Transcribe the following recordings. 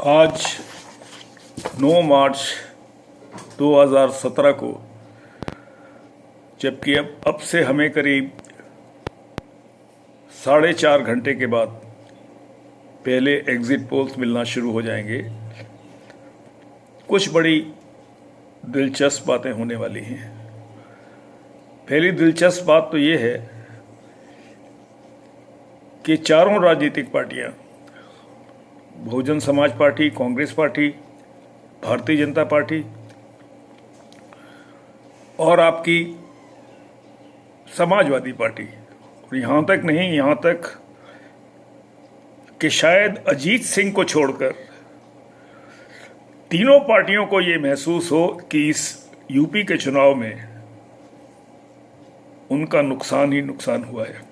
आज 9 मार्च 2017 को, जबकि अब से हमें करीब 4.5 घंटे के बाद पहले एग्ज़िट पोल्स मिलना शुरू हो जाएंगे, कुछ बड़ी दिलचस्प बातें होने वाली हैं। पहली दिलचस्प बात तो ये है कि चारों राजनीतिक पार्टियां, Bahujan Samaj party, Congress party, Bharatiya Janata party और आपकी समाजवादी पार्टी, और यहाँ तक नहीं, यहाँ तक कि शायद अजीत सिंह को छोड़कर तीनों पार्टियों को ये महसूस हो कि इस यूपी के चुनाव में उनका नुकसान ही नुकसान हुआ है।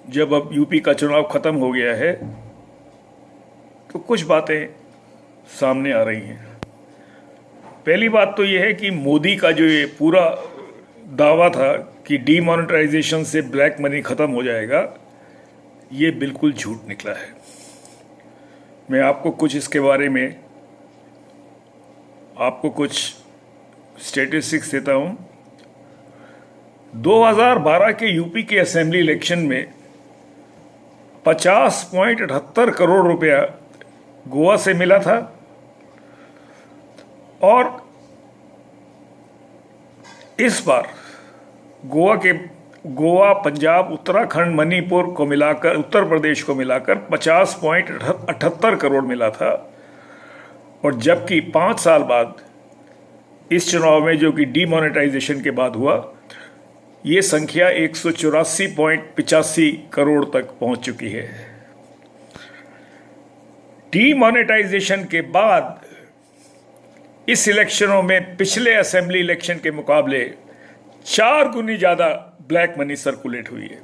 जब अब यूपी का चुनाव खत्म हो गया है तो कुछ बातें सामने आ रही हैं। पहली बात तो यह है कि मोदी का जो ये पूरा दावा था कि डीमोनेटाइजेशन से ब्लैक मनी खत्म हो जाएगा, ये बिल्कुल झूठ निकला है। मैं आपको कुछ इसके बारे में कुछ स्टैटिस्टिक्स देता हूं। 2012 के यूपी के असेंबली इलेक्शन में 50.78 करोड़ रुपया गोवा से मिला था और इस बार गोवा, पंजाब, उत्तराखंड, मणिपुर को मिलाकर, उत्तर प्रदेश को मिलाकर 50.78 करोड़ मिला था। और जबकि 5 साल बाद इस चुनाव में, जो कि डीमोनेटाइजेशन के बाद हुआ, ये संख्या 184.85 करोड़ तक पहुंच चुकी है। डीमोनेटाइजेशन के बाद इस इलेक्शनों में पिछले असेंबली इलेक्शन के मुकाबले 4 गुनी ज्यादा ब्लैक मनी सर्कुलेट हुई है।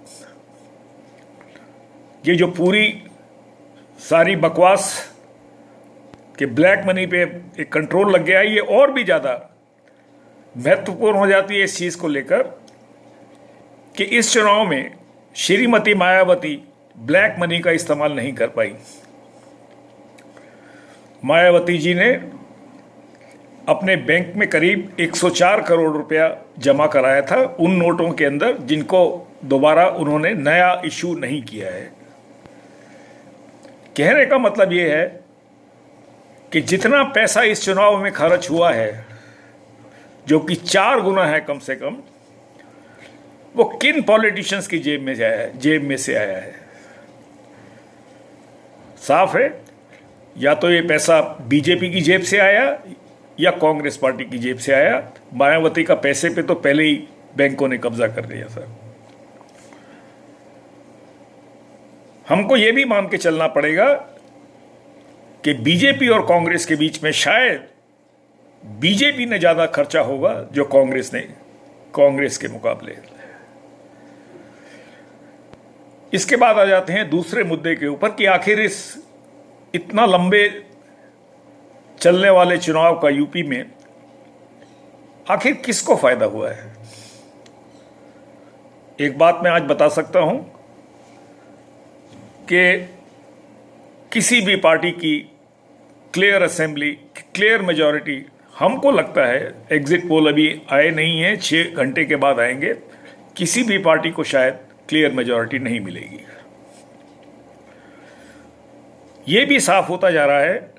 ये जो पूरी सारी बकवास कि ब्लैक मनी पे एक कंट्रोल लग गया है, ये और भी ज्यादा महत्वपूर्ण हो जाती है इस चीज को लेकर कि इस चुनाव में श्रीमती मायावती ब्लैक मनी का इस्तेमाल नहीं कर पाई। मायावती जी ने अपने बैंक में करीब 104 करोड़ रुपया जमा कराया था उन नोटों के अंदर जिनको दोबारा उन्होंने नया इशू नहीं किया है। कहने का मतलब यह है कि जितना पैसा इस चुनाव में खर्च हुआ है, जो कि 4 गुना है कम से कम, वो किन पॉलिटिशियंस की जेब में से आया है। साफ है, या तो ये पैसा बीजेपी की जेब से आया या कांग्रेस पार्टी की जेब से आया। मायावती का पैसे पे तो पहले ही बैंकों ने कब्जा कर लिया था। हमको ये भी मान के चलना पड़ेगा कि बीजेपी और कांग्रेस के बीच में शायद बीजेपी ने ज्यादा खर्चा होगा जो कांग्रेस के मुकाबले। इसके बाद आ जाते हैं दूसरे मुद्दे के ऊपर कि आखिर इस इतना लंबे चलने वाले चुनाव का यूपी में आखिर किसको फायदा हुआ है। एक बात मैं आज बता सकता हूं कि किसी भी पार्टी की क्लियर असेंबली, क्लियर मेजॉरिटी, हमको लगता है, एग्जिट पोल अभी आए नहीं है, 6 घंटे के बाद आएंगे, किसी भी पार्टी को शायद क्लियर मेजॉरिटी नहीं मिलेगी। यह भी साफ होता जा रहा है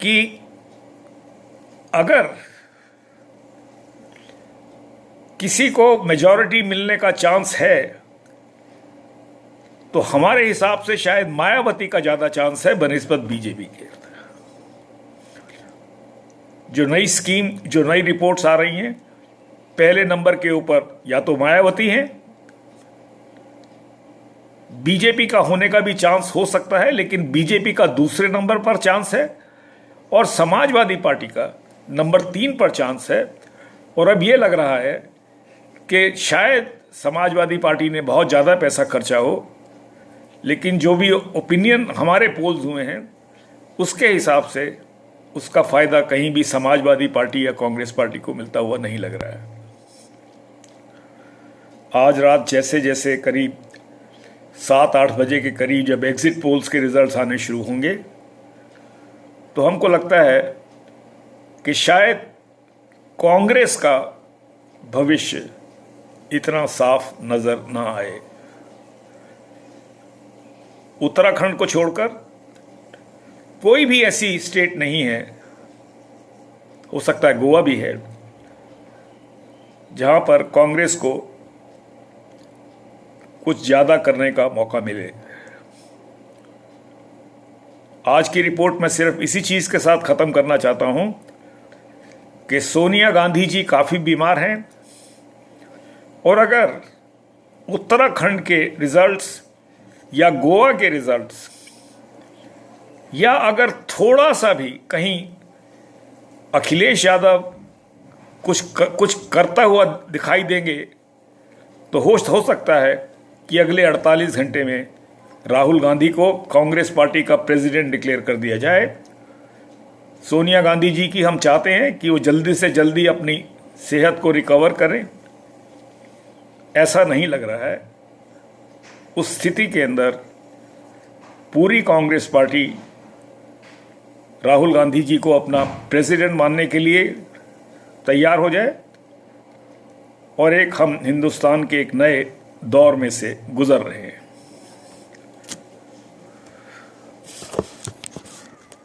कि अगर किसी को मेजॉरिटी मिलने का चांस है तो हमारे हिसाब से शायद मायावती का ज्यादा चांस है बनिस्बत बीजेपी के। जो नई स्कीम, जो नई रिपोर्ट्स आ रही हैं, पहले नंबर के ऊपर या तो मायावती हैं, बीजेपी का होने का भी चांस हो सकता है, लेकिन बीजेपी का दूसरे नंबर पर चांस है और समाजवादी पार्टी का नंबर 3 पर चांस है। और अब यह लग रहा है कि शायद समाजवादी पार्टी ने बहुत ज़्यादा पैसा खर्चा हो, लेकिन जो भी ओपिनियन हमारे पोल्स हुए हैं उसके हिसाब से उसका फायदा कहीं भी समाजवादी पार्टी या कांग्रेस पार्टी को मिलता हुआ नहीं लग रहा है। आज रात जैसे जैसे करीब 7-8 बजे के करीब जब एग्जिट पोल्स के रिजल्ट्स आने शुरू होंगे तो हमको लगता है कि शायद कांग्रेस का भविष्य इतना साफ नजर ना आए। उत्तराखंड को छोड़कर कोई भी ऐसी स्टेट नहीं है, हो सकता है गोवा भी है, जहां पर कांग्रेस को कुछ ज्यादा करने का मौका मिले। आज की रिपोर्ट मैं सिर्फ इसी चीज के साथ खत्म करना चाहता हूं कि सोनिया गांधी जी काफी बीमार हैं और अगर उत्तराखंड के रिजल्ट्स या गोवा के रिजल्ट्स या अगर थोड़ा सा भी कहीं अखिलेश यादव कुछ करता हुआ दिखाई देंगे तो हो सकता है कि अगले 48 घंटे में राहुल गांधी को कांग्रेस पार्टी का प्रेसिडेंट डिक्लेयर कर दिया जाए। सोनिया गांधी जी की हम चाहते हैं कि वो जल्दी से जल्दी अपनी सेहत को रिकवर करें। ऐसा नहीं लग रहा है। उस स्थिति के अंदर पूरी कांग्रेस पार्टी राहुल गांधी जी को अपना प्रेसिडेंट मानने के लिए तैयार हो जाए और हम हिंदुस्तान के एक नए दौर में से गुजर रहे हैं।